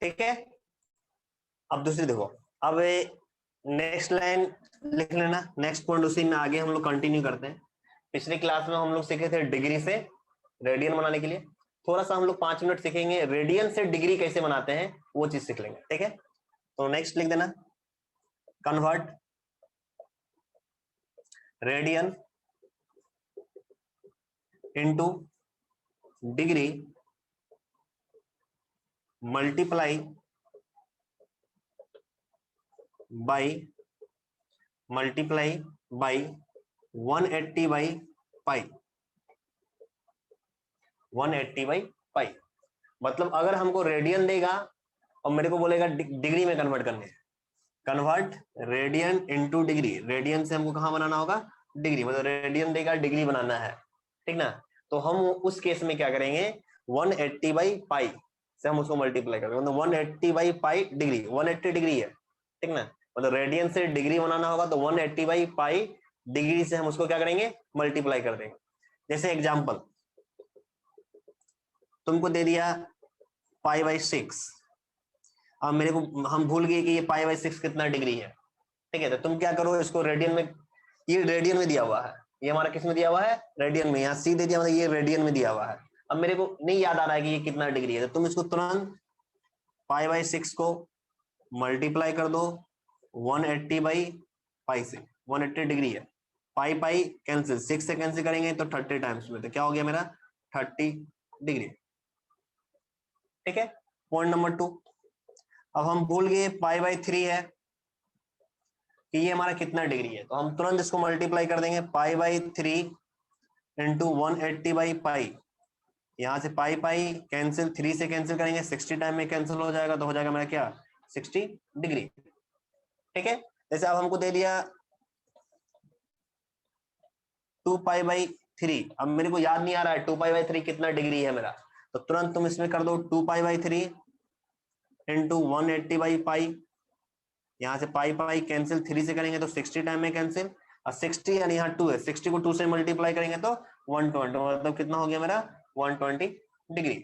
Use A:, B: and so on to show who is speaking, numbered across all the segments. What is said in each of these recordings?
A: ठीक है। अब दूसरी देखो, अब नेक्स्ट लाइन लिख लेना, नेक्स्ट पॉइंट उसी में आगे हम लोग कंटिन्यू करते हैं। पिछली क्लास में हम लोग सीखे थे डिग्री से रेडियन बनाने के लिए, थोड़ा सा हम लोग 5 मिनट सीखेंगे रेडियन से डिग्री कैसे बनाते हैं, वो चीज सीख लेंगे। ठीक है, तो नेक्स्ट लिख देना, convert radian into degree multiply by 180 by pi, 180 by pi. मतलब अगर हमको रेडियन देगा और मेरे को बोलेगा डिग्री में कन्वर्ट करने, convert radian into degree, radian से हमको कहां बनाना होगा, डिग्री, मतलब रेडियन देगा डिग्री बनाना है, ठीक ना। तो हम उस केस में क्या करेंगे, 180 बाई पाई से हम उसको मल्टीप्लाई करेंगे, मतलब 180 बाई पाई डिग्री, 180 डिग्री है, ठीक ना। मतलब रेडियन से डिग्री बनाना होगा तो 180 बाई पाई डिग्री से हम उसको क्या करेंगे, मल्टीप्लाई कर देंगे। जैसे एग्जांपल तुमको दे दिया पाई बाई 6, अब मेरे को हम भूल गए कि ये पाई बाई 6 कितना डिग्री है, ठीक है। तो तुम क्या करो, इसको रेडियन में, ये रेडियन में दिया हुआ है, ये हमारा किस में दिया हुआ है, रेडियन में, यहाँ सी दे दिया, मतलब ये रेडियन में दिया हुआ है। अब मेरे को नहीं याद आ रहा है कि ये कितना डिग्री है, तो तुम इसको तुरंत पाई बाई 6 को मल्टीप्लाई कर दो 180 बाई पाई से, 180 डिग्री है, पाई पाई कैंसिल, 6 से कैंसिल करेंगे तो 30 टाइम्स में, तो क्या हो गया मेरा 30 डिग्री। ठीक है, पॉइंट नंबर 2। अब हम भूल गए पाई बाई 3 है कि ये हमारा कितना डिग्री है, तो हम तुरंत इसको मल्टीप्लाई कर देंगे, pi by 3 into 180 by pi, यहां से पाई पाई कैंसिल, 3 से कैंसिल करेंगे 60 टाइम में कैंसिल हो जाएगा, तो हो जाएगा मेरा क्या 60 डिग्री। ठीक है, जैसे अब हमको दे दिया 2 पाई बाई 3, अब मेरे को याद नहीं आ रहा है 2 पाई बाई 3 कितना डिग्री है मेरा, तो तुरंत तुम इसमें कर दो 2 pi by 3 into 180 by pi, यहाँ से पाई पाई कैंसिल, 3 से करेंगे तो 60 टाइम में कैंसिल, और 60 यानी यहाँ 2 है, 60 को 2 से मल्टीप्लाई करेंगे तो 120, मतलब कितना हो गया मेरा 120 डिग्री।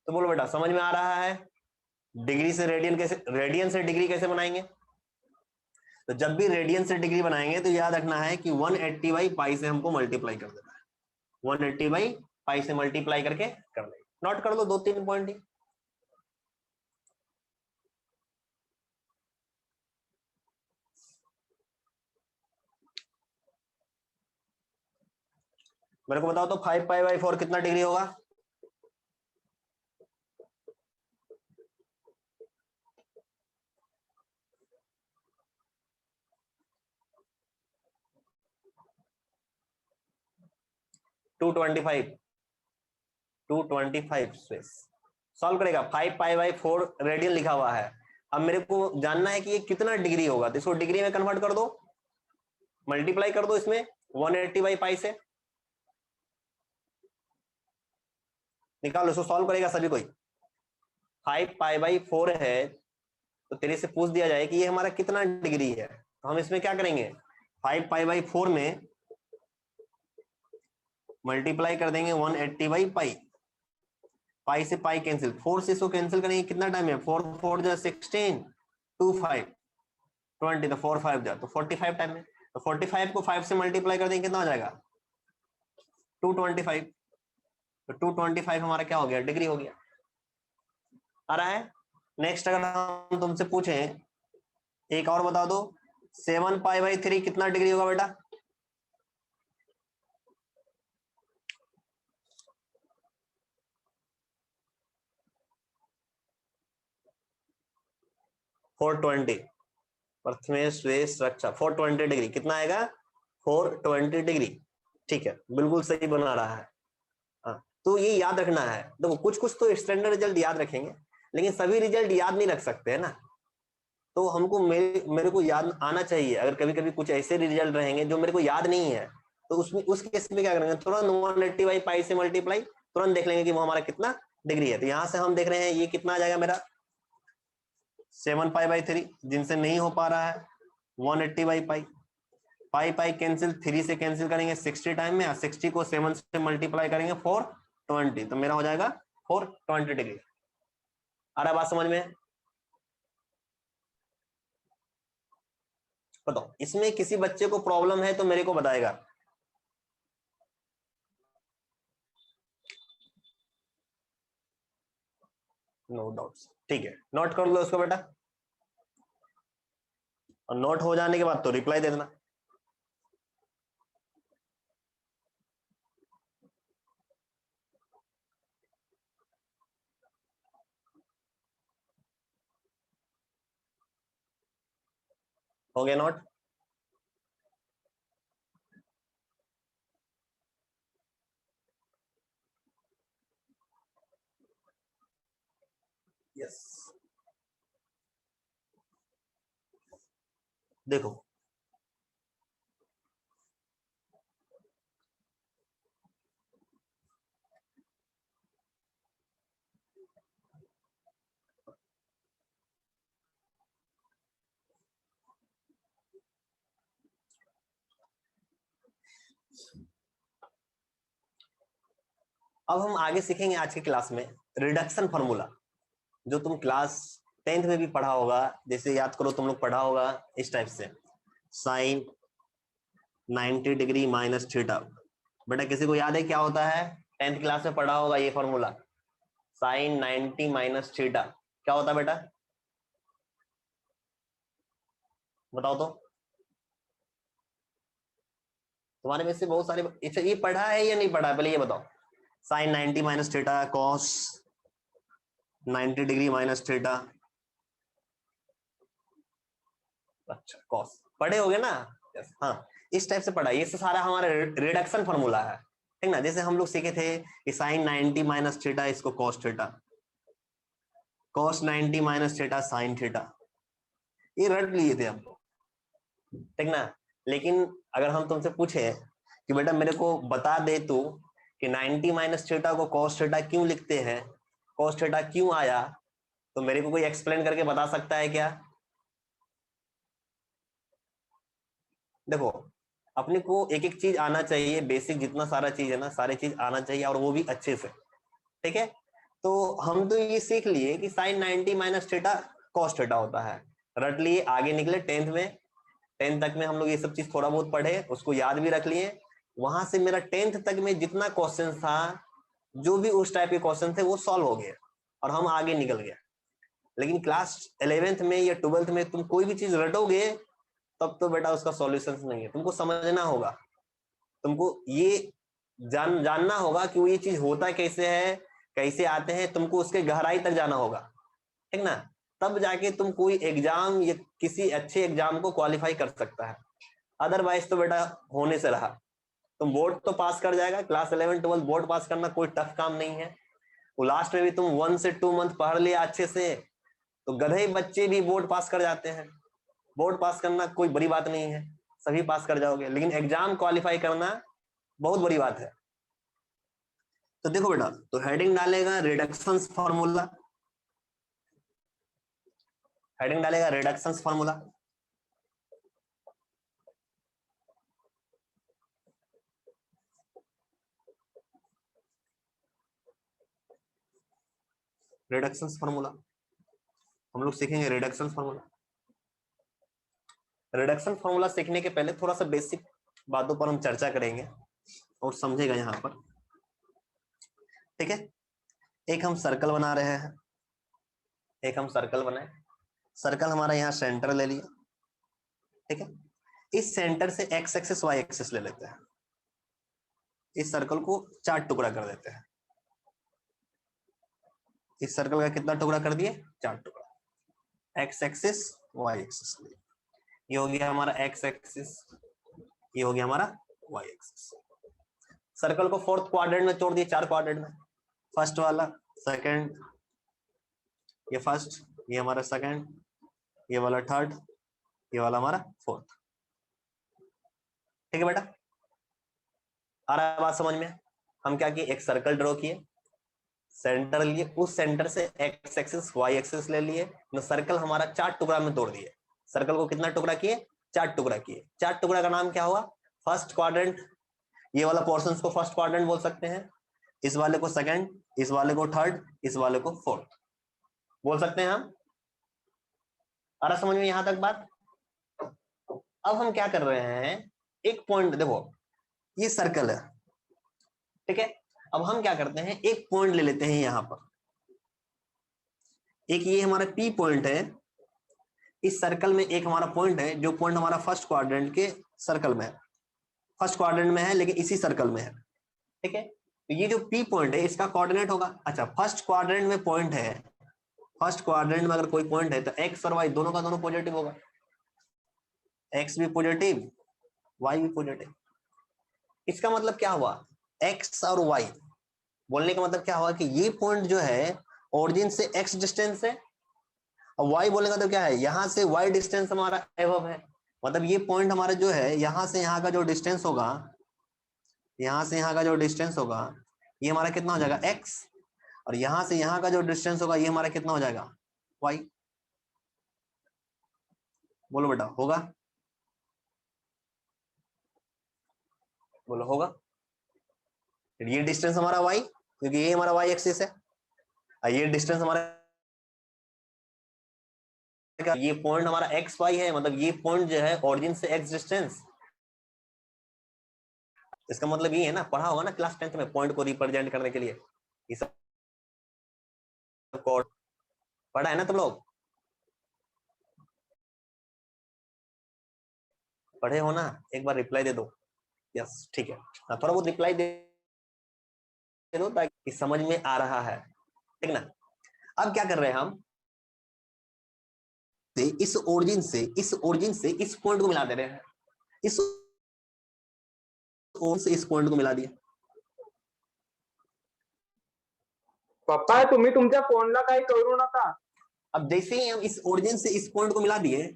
A: तो बोलो बेटा समझ में आ रहा है डिग्री से रेडियन कैसे, रेडियन से डिग्री कैसे बनाएंगे। तो जब भी रेडियन से डिग्री बनाएंगे तो याद रखना है कि 180 बाई पाई से हमको मल्टीप्लाई कर देना है, 180 बाई पाई से मल्टीप्लाई करके कर देंगे। नोट कर लो 2-3 पॉइंट ही। मेरे को बताओ तो 5 पाई बाई 4 कितना डिग्री होगा, टू 225 स्पेस सॉल्व करेगा, 5 पाई बाई 4 रेडियन लिखा हुआ है। अब मेरे को जानना है कि ये कितना डिग्री होगा, तो इसको डिग्री में कन्वर्ट कर दो, मल्टीप्लाई कर दो इसमें 180 बाई पाई से, निकालो, इसको सॉल्व करेगा सभी कोई। 5 पाई बाई 4 है, तो तेरे से पूछ दिया जाए कि ये हमारा कितना डिग्री है, तो हम इसमें क्या करेंगे, 5 पाई बाई 4 में मल्टीप्लाई कर देंगे 180 बाई पाई, पाई से पाई कैंसिल, 4 से इसको कैंसिल करेंगे, कितना टाइम है, 4 4 जो 16, 2 5 20, तो 4 5 जा तो 45 टाइम में, तो 45 को 5 से मल्टीप्लाई कर देंगे कितना हो जाएगा 225, तो 225 हमारा क्या हो गया, डिग्री हो गया। आ रहा है। नेक्स्ट अगर हम तुमसे पूछें, एक और बता दो, 7 पाई बाई 3 कितना डिग्री होगा बेटा, फोर 20, प्रथमेश स्वेश रक्षा 420 डिग्री, कितना आएगा 420 डिग्री। ठीक है, बिल्कुल सही बना रहा है। हाँ, तो ये याद रखना है, देखो कुछ कुछ तो स्टैंडर्ड रिजल्ट याद रखेंगे, लेकिन सभी रिजल्ट याद नहीं रख सकते है ना। तो हमको मेरे को याद आना चाहिए, अगर कभी कभी कुछ ऐसे रिजल्ट रहेंगे जो मेरे को याद नहीं है, तो उसमें उस केस में क्या करेंगे, तुरंत 180 बाई पाई से मल्टीप्लाई, तुरंत देख लेंगे कि वो हमारा कितना डिग्री है। तो यहां से हम देख रहे हैं ये कितना आ जाएगा मेरा 7 पाई बाई 3, जिनसे नहीं हो पा रहा है 180 by pi, pi pi cancel, 3 से कैंसिल करेंगे 60 टाइम में, 60 को 7 से मल्टीप्लाई करेंगे 420, तो मेरा हो जाएगा 420 डिग्री। आ रहा बात समझ में? बताओ, इसमें किसी बच्चे को प्रॉब्लम है तो मेरे को बताएगा। नो डाउट्स, ठीक है, नोट कर लो उसको बेटा, और नोट हो जाने के बाद तो रिप्लाई दे देना। हो गया नोट? यस। देखो, अब हम आगे सीखेंगे आज की क्लास में रिडक्शन फॉर्मूला, जो तुम क्लास 10th में भी पढ़ा होगा। जैसे याद करो, तुम लोग पढ़ा होगा इस टाइप से, साइन 90 डिग्री माइनस थीटा। बेटा किसी को याद है क्या होता है? 10th क्लास में पढ़ा होगा ये फॉर्मूला, साइन 90 माइनस थीटा क्या होता है बेटा? बताओ तो, तुम्हारे में से बहुत सारे ये पढ़ा है या नहीं पढ़ा है, पहले ये बताओ। Sine 90 minus theta, cos 90 degree minus theta. अच्छा, कॉस पढ़े होगे ना? yes, हाँ, इस टाइप से पढ़ा, ये सारा हमारा रिडक्शन फॉर्मूला है, ठीक ना? जैसे हम लोग सीखे थे कि साइन 90 माइनस थीटा, इसको cos theta, cos 90 minus theta sine theta, ये रट लिए थे हम लोग, ठीक ना? लेकिन अगर हम तुमसे पूछे कि बेटा मेरे को बता दे तू कि 90 माइनस थीटा को कॉस थीटा क्यों लिखते हैं, कॉस थीटा क्यों आया, तो मेरे को कोई एक्सप्लेन करके बता सकता है क्या? देखो, अपने को एक एक चीज आना चाहिए, बेसिक जितना सारा चीज है ना, सारी चीज आना चाहिए, और वो भी अच्छे से, ठीक है? तो हम तो ये सीख लिए कि sine 90 minus theta cos theta होता है, रट लिए, आगे निकले 10th में। 10th तक में हम लोग ये सब चीज थोड़ा बहुत पढ़े, उसको याद भी रख लिए। वहां से मेरा 10th तक में जितना क्वेश्चन था, जो भी उस टाइप के क्वेश्चन थे, वो सॉल्व हो गए और हम आगे निकल गए। लेकिन क्लास 11th में या 12th में तुम कोई भी चीज रटोगे, तब तो बेटा उसका सॉल्यूशन नहीं है, तुमको समझना होगा, तुमको ये जानना होगा कि वो ये चीज होता कैसे है, कैसे आते हैं, तुमको उसके गहराई तक जाना होगा, ठीक ना? तब जाके तुम कोई एग्जाम या किसी अच्छे एग्जाम को क्वालिफाई कर सकता है। अदरवाइज तो बेटा होने से रहा, तुम बोर्ड तो पास कर जाएगा, क्लास 11 12 बोर्ड पास करना कोई टफ काम नहीं है। वो लास्ट में भी तुम 1 से 2 मंथ पढ़ लिया अच्छे से, तो गधे बच्चे भी बोर्ड पास कर जाते हैं। बोर्ड पास करना कोई बड़ी बात नहीं है, सभी पास कर जाओगे, लेकिन एग्जाम क्वालिफाई करना बहुत बड़ी बात है। तो देखो बेटा, तो हेडिंग डालेगा रिडक्शन फार्मूला, हेडिंग डालेगा रिडक्शन फार्मूला। रिडक्शन फार्मूला हम लोग सीखेंगे, रिडक्शन फार्मूला। रिडक्शन फार्मूला सीखने के पहले थोड़ा सा बेसिक बातों पर हम चर्चा करेंगे और समझेगा यहाँ पर, ठीक है? एक हम सर्कल बना रहे हैं, एक हम सर्कल बनाए, सर्कल हमारा यहाँ सेंटर ले लिया, ठीक है? इस सेंटर से एक्स एक्सिस वाई एक्सिस ले लेते हैं, इस सर्कल को 4 टुकड़ा कर देते हैं। इस सर्कल का कितना टुकड़ा कर दिए? 4 टुकड़ा, एक्स एक्सिस वाई एक्सिस। ये हो गया हमारा एक्स एक्सिस, ये हो गया हमारा वाई एक्सिस। सर्कल को फोर्थ क्वाड्रेंट में तोड़ दिए, 4 क्वाड्रेंट में, फर्स्ट वाला, सेकंड, ये फर्स्ट, ये हमारा सेकंड, ये वाला थर्ड, ये वाला हमारा फोर्थ, ठीक है बेटा? आ रहा है बात समझ में? हम क्या किए, एक सर्कल ड्रॉ किए, सेंटर लिए, उस सेंटर से एक्स एक्सिस वाई एक्सिस ले लिए, सर्कल हमारा 4 टुकड़ा में तोड़ दिए। सर्कल को कितना टुकड़ा किए? 4 टुकड़ा किए। 4 टुकड़ा का नाम क्या हुआ? फर्स्ट क्वाड्रेंट, ये वाला पोर्शन को फर्स्ट क्वाड्रेंट बोल सकते हैं, इस वाले को सेकंड, इस वाले को थर्ड, इस वाले को फोर्थ, बोल सकते हैं हम? आ रहा समझ में यहां तक बात? अब हम क्या कर रहे हैं, एक पॉइंट देखो, ये सर्कल है, ठीक है। अब हम क्या करते हैं, एक पॉइंट ले लेते हैं यहां पर, एक ये हमारा पी पॉइंट है, इस सर्कल में एक हमारा पॉइंट है, जो पॉइंट हमारा फर्स्ट क्वाड्रेंट के सर्कल में है, फर्स्ट क्वाड्रेंट में है लेकिन इसी सर्कल में है, ठीक है। तो ये जो पी पॉइंट है इसका कोऑर्डिनेट होगा, अच्छा फर्स्ट क्वाड्रेंट में पॉइंट है, फर्स्ट क्वाड्रेंट में अगर कोई पॉइंट है तो एक्स और वाई दोनों का दोनों पॉजिटिव होगा, एक्स भी पॉजिटिव वाई भी पॉजिटिव। इसका मतलब क्या हुआ, एक्स और वाई, बोलने का मतलब क्या हुआ कि ये पॉइंट जो है ओरिजिन से एक्स डिस्टेंस है, और वाई बोलने का मतलब क्या है, यहां से वाई डिस्टेंस हमारा एबव है, मतलब ये पॉइंट हमारा जो है यहां से यहाँ का जो डिस्टेंस होगा, यहां से यहाँ का जो डिस्टेंस होगा ये हमारा कितना हो जाएगा एक्स, और यहां से यहाँ का जो डिस्टेंस होगा ये हमारा कितना हो जाएगा वाई। बोलो बेटा होगा, बोलो होगा। ये डिस्टेंस हमारा वाई, क्योंकि ये हमारा वाई एक्सिस है, और ये डिस्टेंस हमारा, ये पॉइंट हमारा एक्स वाई है, मतलब ये पॉइंट जो है ओरिजिन से एक्स डिस्टेंस, इसका मतलब ये है ना, पढ़ा होगा ना क्लास 10th में पॉइंट को रिप्रेजेंट करने के लिए, ये सब कोड पढ़ा है ना तुम लोग, पढ़े हो ना, एक बार रिप्लाई दे दो, यस ठीक है, थोड़ा बहुत रिप्लाई दे दो ताकि समझ में आ रहा है, ठीक ना। अब क्या कर रहे हैं हम, इस ओरिजिन से इस पॉइंट को मिला दे रहे हैं, इस से इस पॉइंट को मिला दिया।
B: पप्पा तुम्ही तुमच्या फोनला काही करू नका।
A: अब जैसे ही हम इस ओरिजिन से इस पॉइंट को मिला दिए,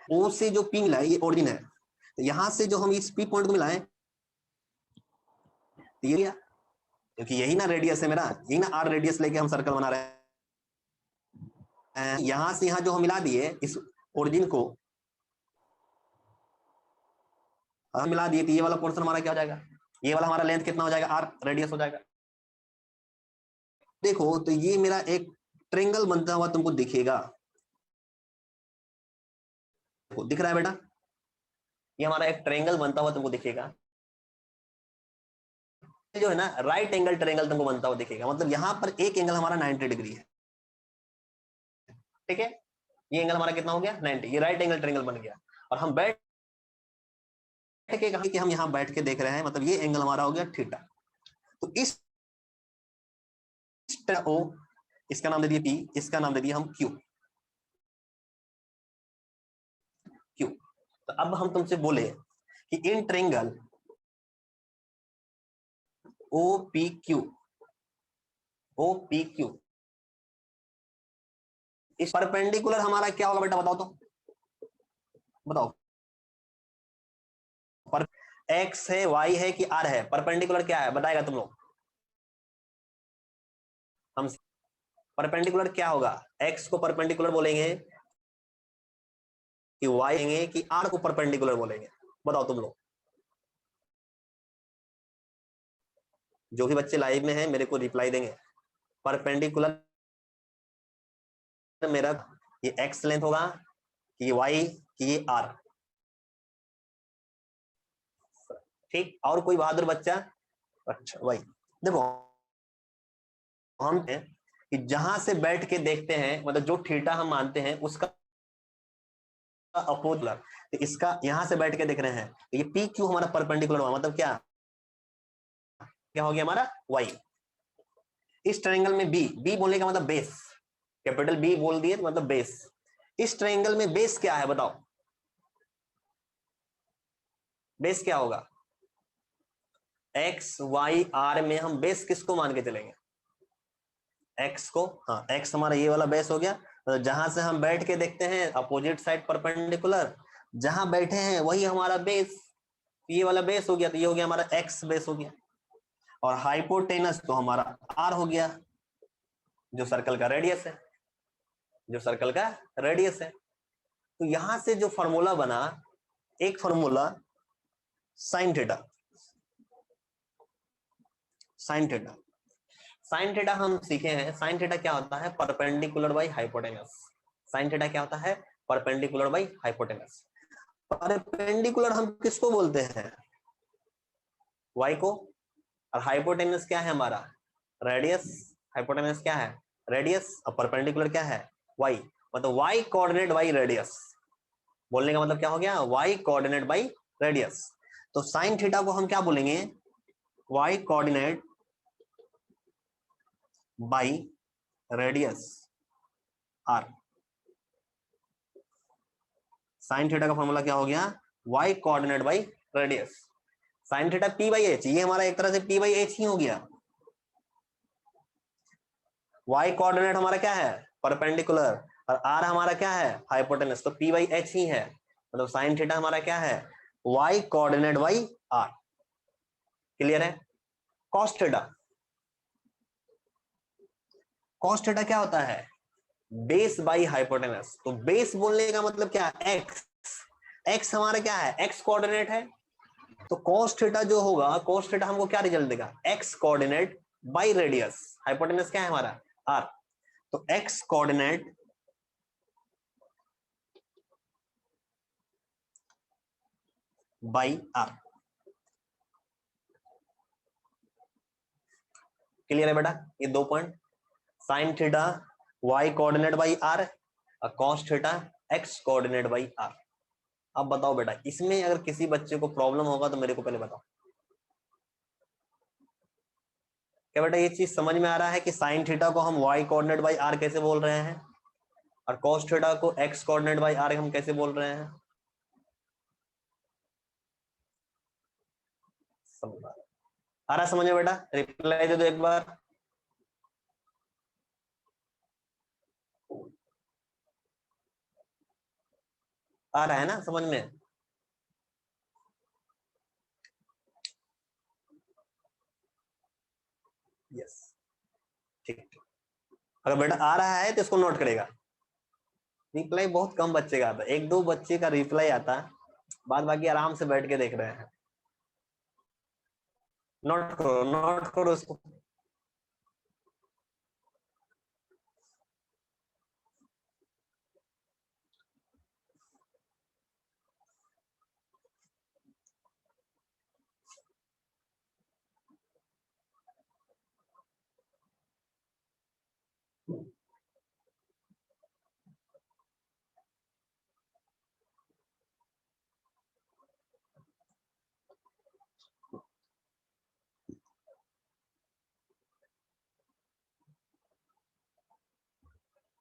A: ओ से जो पी मिला है ये ओरिजिन है, तो यहां से जो हम इस पी पॉइंट को मिलाएं तो ये, क्योंकि यही ना रेडियस है मेरा, यही ना आर रेडियस लेके हम सर्कल बना रहे हैं, यहां से यहां जो हम मिला दिए इस ओरिजिन को हम मिला दिए, तो ये वाला पोर्शन हमारा क्या हो जाएगा, ये वाला हमारा लेंथ कितना हो जाएगा, आर रेडियस हो जाएगा। देखो तो ये मेरा एक ट्रेंगल बनता हुआ तुमको दिखेगा, दिख रहा है बेटा, ये हमारा एक ट्रेंगल बनता हुआ तुमको दिखेगा, जो है ना राइट एंगल ट्रेंगल तुमको बनता हुआ दिखेगा, मतलब यहां पर एक एंगल हमारा 90 डिग्री है, ठीक है, ये एंगल हमारा कितना हो गया 90, ये राइट एंगल ट्रेंगल बन गया, और हम बैठ के कहा कि हम यहां बैठ के देख रहे हैं, मतलब ये एंगल हमारा हो गया थीटा। तो इस ओ, इसका नाम दे दिया पी, इसका नाम दे दिया हम क्यू, क्यू। तो अब हम तुमसे बोले कि in triangle O P Q, O P Q, इस परपेंडिकुलर हमारा क्या होगा बेटा, बताओ तो, बताओ, पर एक्स है वाई है कि आर है, परपेंडिकुलर क्या है बताएगा तुम लोग, हम परपेंडिकुलर क्या होगा, एक्स को परपेंडिकुलर बोलेंगे कि वाई बोलेंगे कि आर को परपेंडिकुलर बोलेंगे, बताओ तुम लोग। जो भी बच्चे लाइव में हैं मेरे को रिप्लाई देंगे, परपेंडिकुलर मेरा ये एक्स लेंथ होगा कि ये वाई कि ये आर, ठीक। और कोई बहादुर बच्चा, अच्छा वही देखो, हम कि जहां से बैठ के देखते हैं, मतलब जो थीटा हम मानते हैं उसका अपोजिट, तो इसका यहां से बैठ के देख रहे हैं, तो ये पी क्यू हमारा परपेंडिकुलर हुआ, मतलब क्या क्या हो गया हमारा वाई। इस ट्रायंगल में बी, बी बोलने का मतलब बेस, कैपिटल बी बोल दिए तो मतलब बेस, इस ट्रायंगल में बेस क्या है बताओ, बेस क्या होगा, एक्स वाई आर में हम बेस किसको मान के चलेंगे, एक्स को, हाँ एक्स हमारा ये वाला बेस हो गया, तो जहां से हम बैठ के देखते हैं अपोजिट साइड परपेंडिकुलर, जहां बैठे हैं वही हमारा बेस, ये वाला बेस हो गया, तो ये हो गया हमारा एक्स बेस हो गया, और हाइपोटेनस तो हमारा आर हो गया, जो सर्कल का रेडियस है, जो सर्कल का रेडियस है। तो यहां से जो फॉर्मूला बना, एक formula sine theta, sine theta, sine theta हम सीखे हैं, साइन थीटा क्या होता है, perpendicular by hypotenuse. Sine theta क्या होता है, परपेंडिकुलर बाई हाइपोटेनस। परपेंडिकुलर हम किसको बोलते हैं, y को, और हाइपोटेनस क्या है हमारा, रेडियस। हाइपोटेनस क्या है, रेडियस, और परपेंडिकुलर क्या है, y, मतलब y कोऑर्डिनेट बाई रेडियस। बोलने का मतलब क्या हो गया, y कोऑर्डिनेट बाई रेडियस। तो साइन थीटा को हम क्या बोलेंगे, y coordinate by radius r। Sine theta का फॉर्मूला क्या हो गया, y coordinate by radius. Sine theta p by H, ये हमारा एक तरह से p बाई एच ही हो गया। y कोऑर्डिनेट हमारा क्या है, परपेंडिकुलर, और r हमारा क्या है, हाइपोटेनस, तो p बाई एच ही है। मतलब साइन थीटा हमारा क्या है, y coordinate by r। Clear है। कॉस थीटा, कॉस थीटा क्या होता है, बेस बाई हाइपोटेनस। तो बेस बोलने का मतलब क्या है, एक्स। एक्स हमारा क्या है, एक्स कोऑर्डिनेट है। तो cos थीटा जो होगा, cos थीटा हमको क्या रिजल्ट देगा, x coordinate by radius. Hypotenuse क्या है हमारा, r। तो x coordinate by r। Clear है बेटा, ये दो point, sine theta y coordinate by r, और cos theta x coordinate by r। अब बताओ बेटा, इसमें अगर किसी बच्चे को प्रॉब्लम होगा तो मेरे को पहले बताओ। क्या बेटा ये चीज समझ में आ रहा है कि साइन थीटा को हम y कोऑर्डिनेट बाई r कैसे बोल रहे हैं, और cos थीटा को x कोऑर्डिनेट बाई r हम कैसे बोल रहे हैं। आ रहा समझ में बेटा, रिप्लाई दे दो एक बार। आ रहा है ना समझ में, यस, ठीक। अगर बेटा आ रहा है तो इसको नोट करेगा। रिप्लाई बहुत कम बच्चे का आता है, एक दो बच्चे का रिप्लाई आता है, बाद बाकी आराम से बैठ के देख रहे हैं। नोट करो, नोट करो इसको।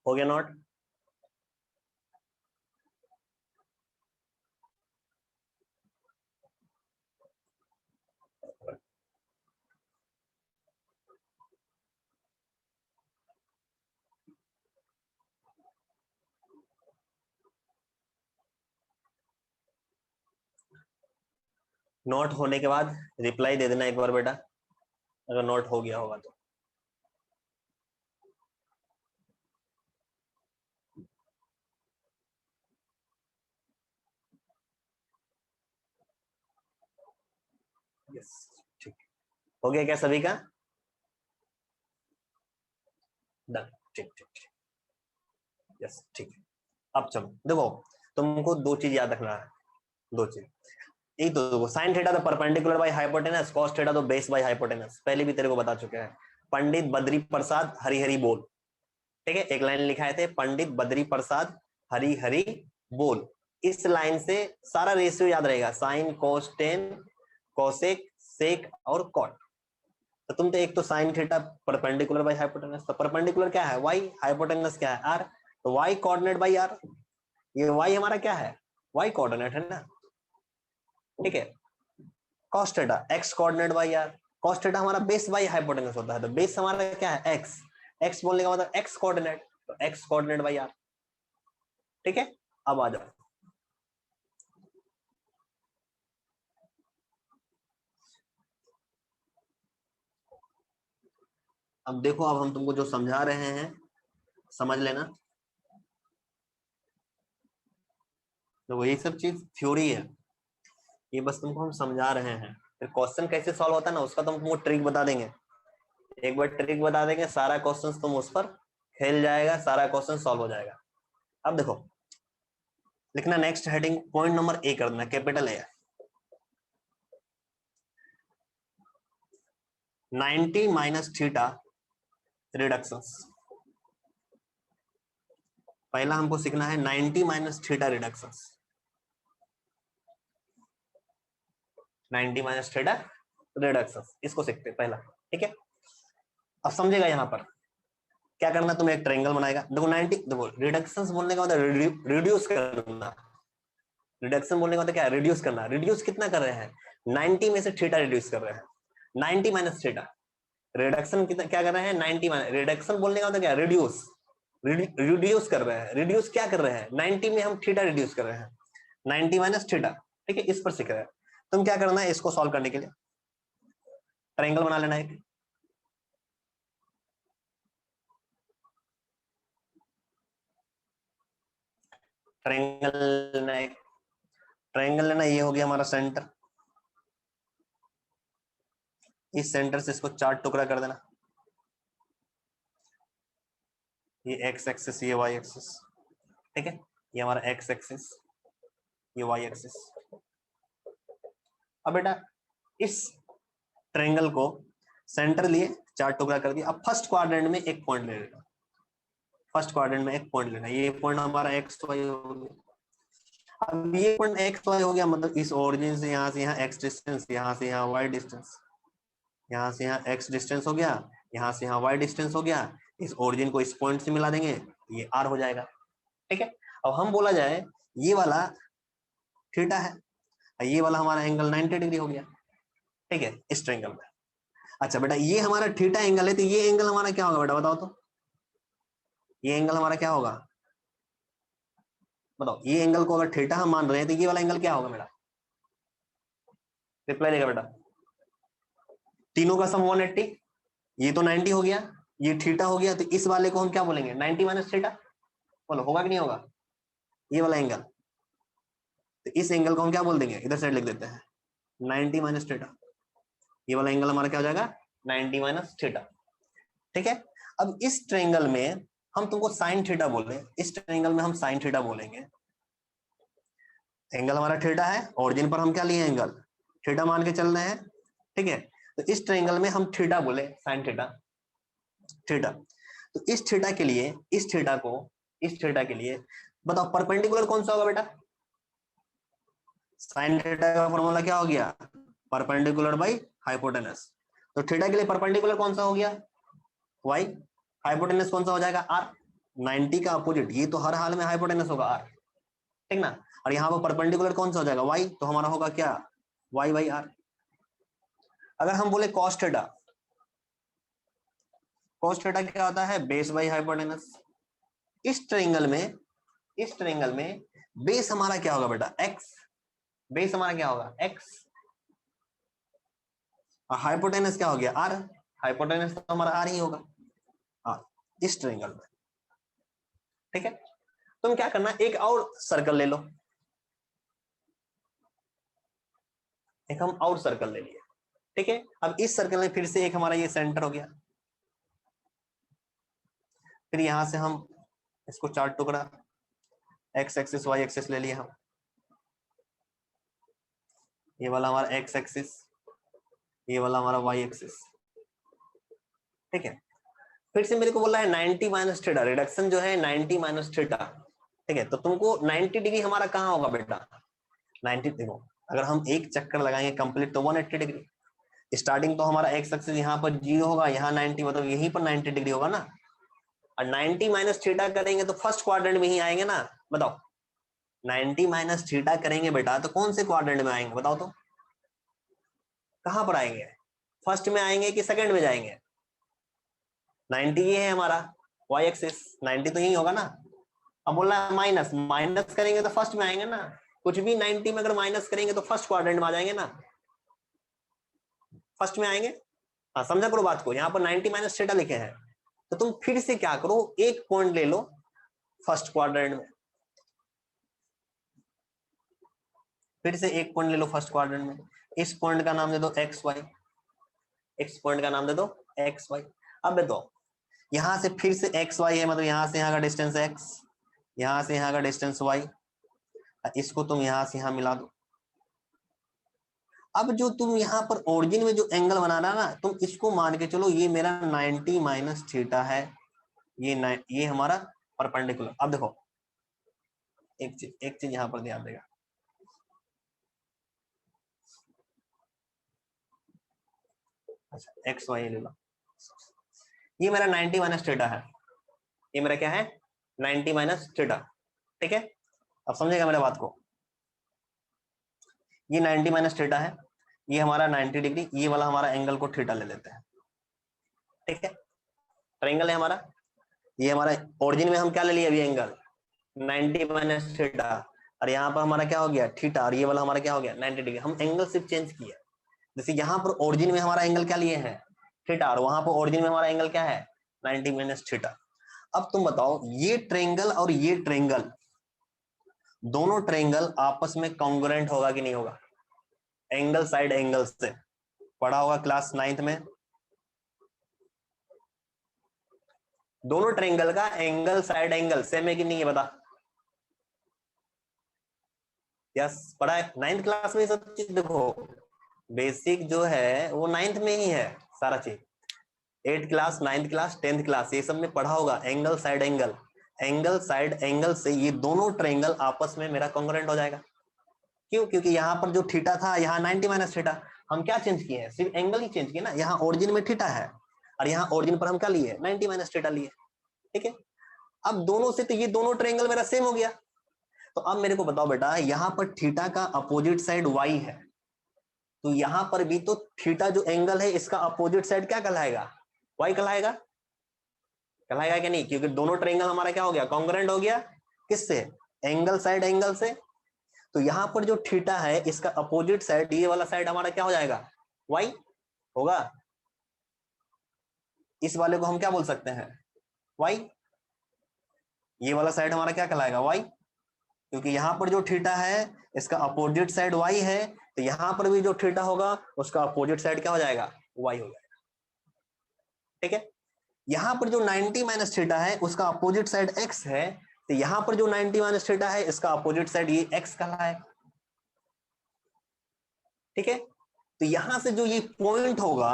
A: हो गया नोट। नोट होने के बाद रिप्लाई दे देना एक बार बेटा, अगर नोट हो गया होगा तो। यस, ठीक। हो गया क्या सभी का, डन, ठीक ठीक ठीक, यस ठीक। अब चलो देखो, तुमको दो चीज याद रखना है, दो चीज। एक तो देखो, साइन थीटा तो perpendicular by hypotenuse, cos theta तो बेस बाई हाइपोटेनस, पहले भी तेरे को बता चुके हैं। पंडित बद्री प्रसाद हरि हरि बोल, ठीक है, एक लाइन लिखाए थे, पंडित बद्री प्रसाद हरि हरि बोल। इस लाइन से सारा रेशियो याद रहेगा, sine cos tan cosec sec और कॉट। तो तुम तो एक तो sine theta perpendicular by hypotenuse, तो परपेंडिकुलर क्या है y, हाइपोटेनस क्या है r, तो y कोऑर्डिनेट बाई r। ये y हमारा क्या है, y कोऑर्डिनेट है ना, ठीक है। cos theta x coordinate by r, cos theta हमारा बेस बाई हाइपोटेनस होता है, तो बेस हमारा क्या है x, x बोलने का मतलब x कोऑर्डिनेट, तो x कोऑर्डिनेट बाई r, ठीक है। अब आ जाओ, अब देखो, अब हम तुमको जो समझा रहे हैं समझ लेना। तो ये सब चीज थ्योरी है, ये बस तुमको हम समझा रहे हैं, फिर क्वेश्चन कैसे सॉल्व होता है ना, उसका तुमको ट्रिक बता देंगे। एक बार ट्रिक बता देंगे, सारा क्वेश्चन तुम उस पर खेल जाएगा, सारा क्वेश्चन सॉल्व हो जाएगा। अब देखो लिखना next heading, point number A कर देना, capital A, 90 minus theta reductions. पहला हमको सीखना है 90 minus theta reductions, 90 minus theta reductions, इसको सीखते हैं पहला। ठीक है, अब समझेगा यहाँ पर क्या करना, तुम्हें एक ट्रायंगल बनाएगा। देखो 90, देखो रिडक्शंस बोलने का मतलब रिड्यूस करना, रिडक्शन बोलने का मतलब क्या है, रिड्यूस करना। रिड्यूस कितना कर रहे हैं, 90 में से थीटा रिड्यूस कर रहे हैं, 90 माइनस थीटा। रिडक्शन कितना क्या कर रहे हैं, 90 माइनस, रिडक्शन बोलने का मतलब क्या, रिड्यूस, रिड्यूस कर रहे हैं। रिड्यूस क्या कर रहे हैं, 90 में हम थीटा रिड्यूस कर रहे हैं, 90 माइनस थीटा। ठीक है, इस पर सीख रहे हैं। तुम क्या करना है, इसको सॉल्व करने के लिए ट्रायंगल बना लेना है। ट्रायंगल लेना है, ट्रायंगल लेना, ये हो गया हमारा सेंटर। इस सेंटर से इसको 4 टुकड़ा कर देना, ये एक्स एक्सिस, ये वाई एक्सिस। ठीक है, ये हमारा एक्स एक्सिस, ये वाई एक्सिस। अब बेटा इस ट्रायंगल को सेंटर लिए 4 टुकड़ा कर दिया। अब फर्स्ट क्वाड्रेंट में एक पॉइंट ले लेना, फर्स्ट क्वाड्रेंट में एक पॉइंट लेना, ये पॉइंट हमारा एक्स वाई हो गया। अब ये पॉइंट एक्स वाई हो गया, मतलब इस ओरिजिन से यहाँ एक्स डिस्टेंस, यहाँ से यहाँ वाई डिस्टेंस, यहाँ से यहाँ एक्स डिस्टेंस हो गया, यहाँ से यहाँ वाई डिस्टेंस हो गया। इस ओरिजिन को इस पॉइंट से मिला देंगे, ये आर हो जाएगा। ठीक है, अब हम बोला जाए ये वाला थीटा है, ये वाला हमारा एंगल 90 डिग्री हो गया। ठीक है, इस ट्रायंगल में। अच्छा बेटा ये हमारा थीटा एंगल है, तो ये एंगल हमारा क्या होगा बेटा, बताओ तो, ये एंगल हमारा क्या होगा, बताओ। ये एंगल को अगर थीटा हम मान रहे हैं तो ये वाला एंगल क्या होगा मेरा, रिप्लाई देगा बेटा। तीनों का सम 180, ये तो 90 हो गया, ये थीटा हो गया, तो इस वाले को हम क्या बोलेंगे, 90 माइनस थीटा। बोलो होगा कि नहीं होगा, ये वाला एंगल। तो इस एंगल को हम क्या बोल देंगे, इधर साइड लिख देते हैं 90 माइनस थीटा। ये वाला एंगल हमारा क्या हो जाएगा, 90 माइनस थीटा। ठीक है, अब इस ट्रायंगल में हम तुमको साइन थीटा बोल रहे हैं, इस ट्रायंगल में हम साइन थीटा बोलेंगे। एंगल हमारा थीटा है, ओरिजिन पर हम क्या लिए एंगल थीटा मान के चल रहे हैं। ठीक है, तो इस ट्रायंगल में हम थीटा बोले, साइन थीटा, थीटा। तो इस थीटा के लिए, इस थीटा को, इस थीटा के लिए बताओ परपेंडिकुलर कौन सा होगा बेटा, साइन थीटा का फॉर्मूला क्या हो गया, परपेंडिकुलर बाई हाइपोटेनस। तो थीटा के लिए परपेंडिकुलर कौन सा हो गया, वाई, हाइपोटेनस कौन सा हो जाएगा, आर। 90 का अपोजिट, ये तो हर हाल में हाइपोटेनस होगा आर, ठीक ना। और यहाँ पर परपेंडिकुलर कौन सा हो जाएगा, वाई, तो हमारा होगा क्या, वाई बाई आर। अगर हम बोले कॉस थीटा, कॉस थीटा क्या होता है, बेस बाई हाइपोटेनस। इस ट्रायंगल में, इस ट्रायंगल में बेस हमारा क्या होगा बेटा, एक्स, बेस हमारा क्या होगा, एक्स, और हाइपोटेनस क्या हो गया, आर। हाइपोटेनस तो हमारा आर ही होगा, हाँ, इस ट्रायंगल में। ठीक है, तुम क्या करना, एक और सर्कल ले लो, एक हम और सर्कल ले लिए। ठीक है, अब इस सर्कल में फिर से एक हमारा ये सेंटर हो गया, फिर यहां से हम इसको 4 टुकड़ा, एक्स एक्सिस वाई एक्सिस ले लिए हम, ये वाला हमारा एक्स एक्सिस, ये वाला हमारा वाई एक्सिस। ठीक है, फिर से मेरे को बोला है 90 माइनस थीटा, रिडक्शन जो है 90 माइनस थीटा। ठीक है, तो तुमको 90 डिग्री हमारा कहाँ होगा बेटा, 90, देखो अगर हम एक चक्कर लगाएंगे कंप्लीट तो 180 डिग्री। स्टार्टिंग तो हमारा एक्स एक्सिस यहाँ पर 0 होगा, यहाँ 90, मतलब यहीं पर 90 डिग्री होगा ना। और 90 माइनस थीटा करेंगे तो फर्स्ट क्वाड्रेंट में ही आएंगे ना, बताओ। 90 माइनस थीटा करेंगे बेटा तो कौन से क्वाड्रेंट में आएंगे बताओ तो, कहां पर आएंगे, फर्स्ट में आएंगे कि सेकंड में जाएंगे। 90 ये है हमारा वाई एक्सिस, 90 तो यही होगा ना। अब बोल रहा है माइनस, माइनस करेंगे तो फर्स्ट में आएंगे ना, कुछ भी 90 में अगर माइनस करेंगे तो फर्स्ट क्वाड्रेंट में आ जाएंगे ना, फर्स्ट में आएंगे। हाँ समझा करो बात को, यहाँ पर 90 माइनस थीटा लिखे हैं, तो तुम फिर से क्या करो, एक पॉइंट ले लो फर्स्ट क्वाड्रेंट में, फिर से एक पॉइंट ले लो फर्स्ट क्वाड्रेंट में। इस पॉइंट का नाम दे दो एक्स वाई, इस पॉइंट का नाम दे दो एक्स वाई। अब तो यहां से फिर से एक्स वाई है, मतलब यहां से यहाँ का डिस्टेंस एक्स, यहां से यहाँ का डिस्टेंस वाई, इसको तुम यहां से यहाँ मिला दो। अब जो तुम यहाँ पर ओरिजिन में जो एंगल बनाना ना, तुम इसको मान के चलो ये मेरा 90 माइनस थीटा है, ये हमारा परपेंडिकुलर। अब देखो एक चीज यहाँ पर ध्यान देगा, अच्छा एक्स वाई ले लो, ये मेरा 90 माइनस थीटा है, ये मेरा क्या है 90 माइनस थीटा, ठीक है। अब समझेगा मेरे बात को, ये 90 माइनस थीटा है, ये हमारा 90 डिग्री, ये वाला हमारा एंगल को थीटा ले लेते हैं, ठीक है। ट्रायंगल है हमारा, ये हमारा ओरिजिन में हम क्या ले लिए अभी एंगल 90 माइनस थीटा, और यहाँ पर हमारा क्या हो गया थीटा, और ये वाला हमारा क्या हो गया 90 डिग्री। हम एंगल सिर्फ चेंज किया, जैसे यहाँ पर ओरिजिन में हमारा एंगल क्या लिए हैं थीटा, और वहां पर ओरिजिन में हमारा एंगल क्या है 90 माइनस थीटा। अब तुम बताओ ये ट्रायंगल और ये ट्रायंगल, दोनों ट्रायंगल आपस में कॉन्ग्रुएंट होगा कि नहीं होगा, एंगल साइड एंगल से पढ़ा होगा क्लास 9th में। दोनों ट्रायंगल का एंगल साइड एंगल सेम है कि नहीं है बता। यस पढ़ा है 9th क्लास में, सब चीज देखो बेसिक जो है वो 9th में ही है सारा चीज, 8th class 9th class 10th class ये सब में पढ़ा होगा। Angle side angle, angle side angle से ये दोनों ट्रायंगल आपस में मेरा कॉन्ग्रुएंट हो जाएगा। क्यों, क्योंकि यहाँ पर जो थीटा था यहाँ 90 माइनस थीटा, हम क्या चेंज किए हैं सिर्फ एंगल ही चेंज किए ना, यहाँ ओरिजिन में थीटा है और यहाँ ओरिजिन पर हम क्या लिए 90 माइनस थीटा लिए, ठीक है। अब दोनों से तो ये दोनों ट्रायंगल मेरा सेम हो गया। तो अब मेरे को बताओ बेटा, यहाँ पर थीटा का अपोजिट साइड वाई है, तो यहाँ पर भी तो थीटा जो एंगल है इसका अपोजिट साइड क्या कहलाएगा वाई कहलाएगा, कहलाएगा कि नहीं, क्योंकि दोनों ट्रायंगल हमारा क्या हो गया कॉन्ग्रुएंट हो गया, किससे एंगल साइड एंगल से। तो यहाँ पर जो थीटा है इसका अपोजिट साइड, ये वाला साइड हमारा क्या हो जाएगा वाई होगा, इस वाले को हम क्या बोल सकते हैं वाई, ये वाला साइड हमारा क्या कहलाएगा वाई, क्योंकि यहाँ पर जो थीटा है इसका अपोजिट साइड वाई है, तो यहाँ पर भी जो थीटा होगा उसका अपोजिट साइड क्या हो जाएगा वाई हो जाएगा, ठीक है। यहाँ पर जो 90 माइनस थीटा है उसका अपोजिट साइड एक्स है, तो यहाँ पर जो 90 माइनस थीटा है इसका अपोजिट साइड ये एक्स कहलाएगा, ठीक है। तो यहां से जो ये पॉइंट होगा,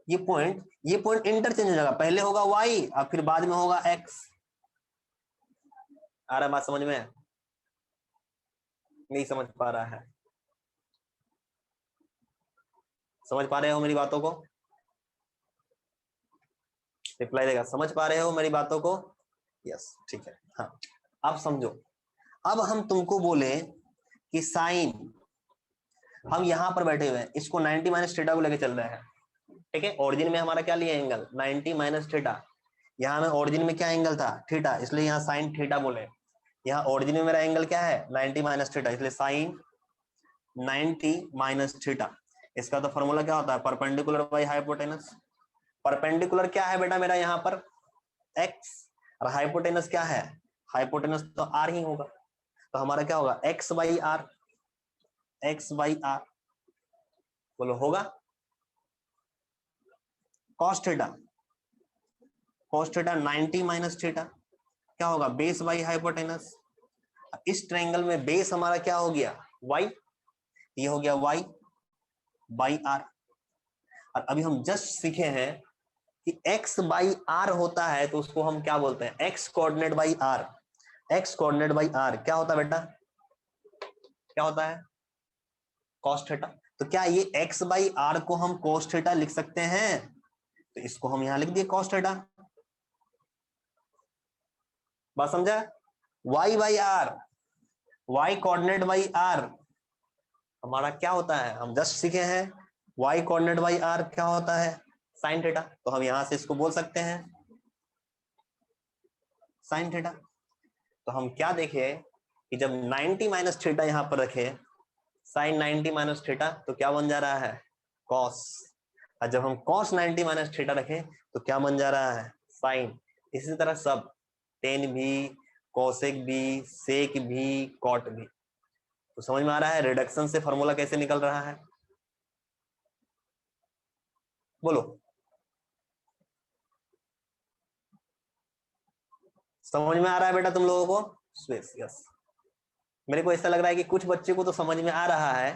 A: ये पॉइंट इंटरचेंज हो जाएगा, पहले होगा वाई और फिर बाद में होगा एक्स। आ रहा है बात समझ में, नहीं समझ पा रहा है, समझ पा रहे हो मेरी बातों को, रिप्लाई देगा समझ पा रहे हो मेरी बातों को, यस ठीक है। हाँ अब समझो, अब हम तुमको बोले कि साइन, हम यहां पर बैठे हुए हैं, इसको 90 माइनस थीटा को लेके चल रहे हैं, ठीक है। ओरिजिन में हमारा क्या लिया एंगल 90 माइनस थीटा, यहाँ में ओरिजिन में क्या एंगल था थीटा, इसलिए यहाँ साइन थीटा बोले। यहाँ ओरिजिन में मेरा एंगल क्या है 90 माइनस थीटा, इसलिए साइन 90 माइनस थीटा। इसका तो फॉर्मूला क्या होता है परपेंडिकुलर बाई हाइपोटेनस। परपेंडिकुलर क्या है बेटा मेरा यहाँ पर x, और हाइपोटेनस क्या है, हाइपोटेनस तो r ही होगा, तो हमारा क्या होगा x by r, x by r, बोलो होगा। Cos theta, cos theta 90 minus theta क्या होगा बेस बाई हाइपोटेनस। इस ट्रायंगल में बेस हमारा क्या हो गया y, ये हो गया y बाई आर। और अभी हम जस्ट सीखे हैं कि x बाई आर होता है, तो उसको हम क्या बोलते हैं x coordinate by r, x coordinate by r क्या होता है बेटा, क्या होता है कॉस थीटा। तो क्या ये x बाई आर को हम कॉस थीटा लिख सकते हैं, तो इसको हम यहां लिख दिए कॉस थीटा, बात समझा। y by r, y coordinate by r हमारा क्या होता है, हम जस्ट सीखे हैं y कोऑर्डिनेट बाई आर क्या होता है साइन थीटा, तो हम यहां से इसको बोल सकते हैं साइन थीटा। तो हम क्या देखे कि जब 90 माइनस थीटा यहां पर रखे साइन 90 माइनस थीटा, तो क्या बन जा रहा है कॉस, और जब हम कॉस 90 माइनस थीटा रखें तो क्या बन जा रहा है साइन। इसी तरह सब टेन भी, कोसेक भी, सेक भी, कॉट भी। तो समझ में आ रहा है रिडक्शन से फॉर्मूला कैसे निकल रहा है, बोलो समझ में आ रहा है बेटा तुम लोगों को? Space, yes. मेरे को ऐसा लग रहा है कि कुछ बच्चे को तो समझ में आ रहा है,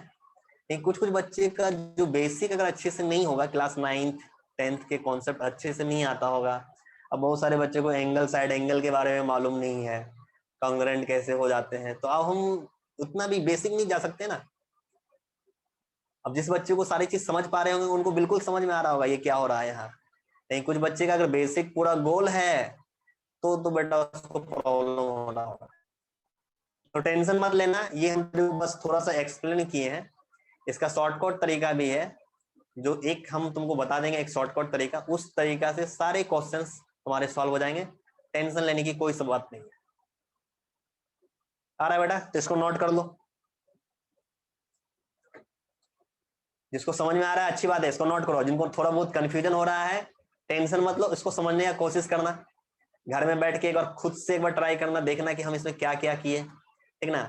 A: लेकिन कुछ कुछ बच्चे का जो बेसिक अगर अच्छे से नहीं होगा, क्लास 9th 10th के कॉन्सेप्ट अच्छे से नहीं आता होगा। अब बहुत सारे बच्चे को एंगल, साइड एंगल के बारे में मालूम नहीं है, कॉन्ग्रुएंट कैसे हो जाते हैं, तो अब हम उतना भी बेसिक नहीं जा सकते ना। अब जिस बच्चे को सारी चीज समझ पा रहे होंगे उनको बिल्कुल समझ में आ रहा होगा ये क्या हो रहा है यहाँ। लेकिन कुछ बच्चे का अगर बेसिक पूरा गोल है तो बेटा उसको प्रॉब्लम हो रहा होगा। तो टेंशन मत लेना, ये हम बस थोड़ा सा एक्सप्लेन किए हैं। इसका शॉर्टकट तरीका भी है, जो एक हम तुमको बता देंगे, एक शॉर्टकट तरीका, उस तरीका से सारे क्वेश्चंस तुम्हारे सॉल्व हो जाएंगे। टेंशन लेने की कोई सब बात नहीं है। आ रहा है बेटा? तो इसको नोट कर लो। जिसको समझ में आ रहा है अच्छी बात है, इसको नोट करो। जिनको थोड़ा बहुत कंफ्यूजन हो रहा है, टेंशन मत लो, इसको समझने का कोशिश करना। घर में बैठ के एक बार खुद से एक बार ट्राई करना, देखना कि हम इसमें क्या क्या किए, ठीक ना,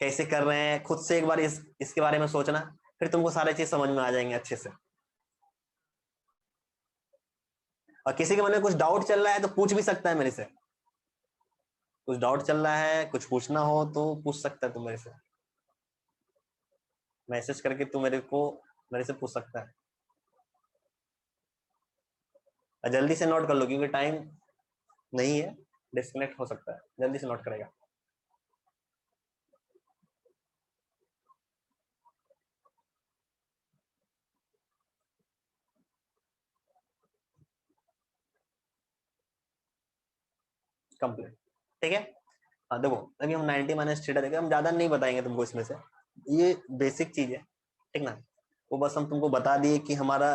A: कैसे कर रहे हैं। खुद से एक बार इसके बारे में सोचना, फिर तुमको सारे चीज समझ में आ जाएंगे अच्छे से। और किसी के मन में कुछ डाउट चल रहा है तो पूछ भी सकता है मेरे से। कुछ डाउट चल रहा है, कुछ पूछना हो तो पूछ सकता है तू मेरे से, मैसेज करके तू मेरे से पूछ सकता है। और जल्दी से नोट कर लो क्योंकि टाइम नहीं है, डिस्कनेक्ट हो सकता है। जल्दी से नोट करेगा। कंप्लीट, ठीक है। हाँ देखो, अभी हम 90 माइनस थीटा देखें, हम ज्यादा नहीं बताएंगे तुमको इसमें से, ये बेसिक चीज है, ठीक ना। वो बस हम तुमको बता दिए कि हमारा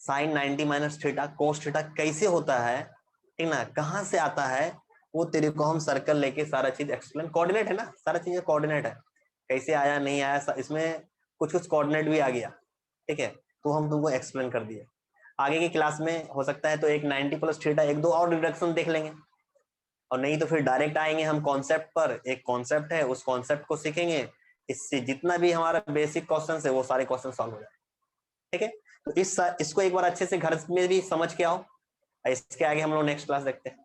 A: sine 90 minus theta cos theta कैसे होता है, ठीक ना, कहाँ से आता है, वो तेरे को हम सर्कल लेके सारा चीज एक्सप्लेन, कोऑर्डिनेट है ना, सारा चीज कोऑर्डिनेट है, कैसे आया नहीं आया, इसमें कुछ कुछ कोऑर्डिनेट भी आ गया, ठीक है, तो हम तुमको एक्सप्लेन कर दिए। आगे की क्लास में हो सकता है तो एक 90 प्लस थीटा एक दो और डिडक्शन देख लेंगे, और नहीं तो फिर डायरेक्ट आएंगे हम कॉन्सेप्ट पर। एक कॉन्सेप्ट है, उस कॉन्सेप्ट को सीखेंगे, इससे जितना भी हमारा बेसिक क्वेश्चन है वो सारे क्वेश्चन सॉल्व हो जाए, ठीक है। तो इसको एक बार अच्छे से घर में भी समझ के आओ। इसके आगे हम लोग नेक्स्ट क्लास देखते हैं,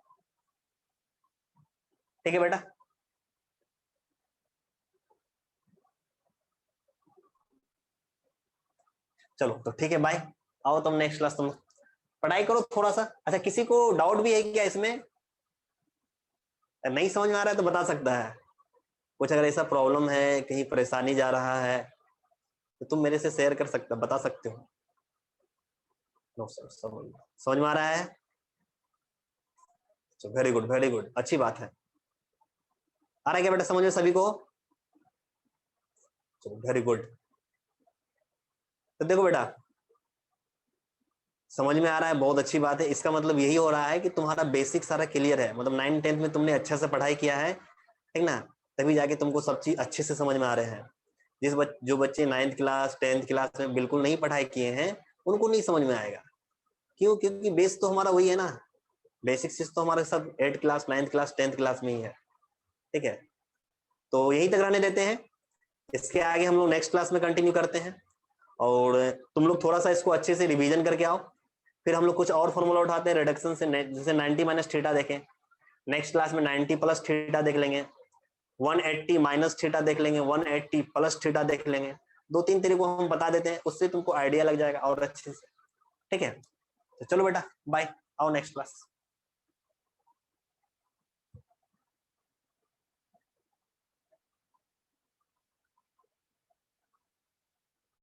A: ठीक है बेटा। चलो तो ठीक है, बाय। आओ तुम नेक्स्ट क्लास, तुम पढ़ाई करो थोड़ा सा। अच्छा, किसी को डाउट भी है क्या इसमें? नहीं समझ में आ रहा है तो बता सकता है। कुछ अगर ऐसा प्रॉब्लम है, कहीं परेशानी जा रहा है, तो तुम मेरे से शेयर कर सकते, बता सकते हो। नो सर, समझ में आ रहा है? वेरी गुड, वेरी गुड, अच्छी बात है। आ रहा है क्या बेटा समझ में सभी को? चलो वेरी गुड। तो देखो बेटा, समझ में आ रहा है, बहुत अच्छी बात है। इसका मतलब यही हो रहा है कि तुम्हारा बेसिक सारा क्लियर है, मतलब 9 10th में तुमने अच्छे से पढ़ाई किया है, ठीक ना, तभी जाके तुमको सब चीज अच्छे से समझ में आ रहे हैं। जो बच्चे 9th क्लास 10th क्लास में बिल्कुल नहीं पढ़ाई किए हैं, उनको नहीं समझ में आएगा। क्यों? क्योंकि बेस तो हमारा वही है ना, बेसिक चीज तो हमारे सब 8th class 9th class 10th class में ही है, ठीक है। तो यही तक रहने देते हैं, इसके आगे हम लोग नेक्स्ट क्लास में कंटिन्यू करते हैं। और तुम लोग थोड़ा सा इसको अच्छे से रिवीजन करके आओ, फिर हम लोग कुछ और फॉर्मूला उठाते हैं रिडक्शन से, जैसे 90 माइनस थीटा देखें, नेक्स्ट क्लास में 90 प्लस थीटा देख लेंगे, 180 माइनस थीटा देख लेंगे, 180 प्लस थीटा देख लेंगे। दो तीन तरीके को हम बता देते हैं, उससे तुमको आइडिया लग जाएगा और अच्छे से, ठीक है। तो चलो बेटा, बाय, आओ नेक्स्ट क्लास।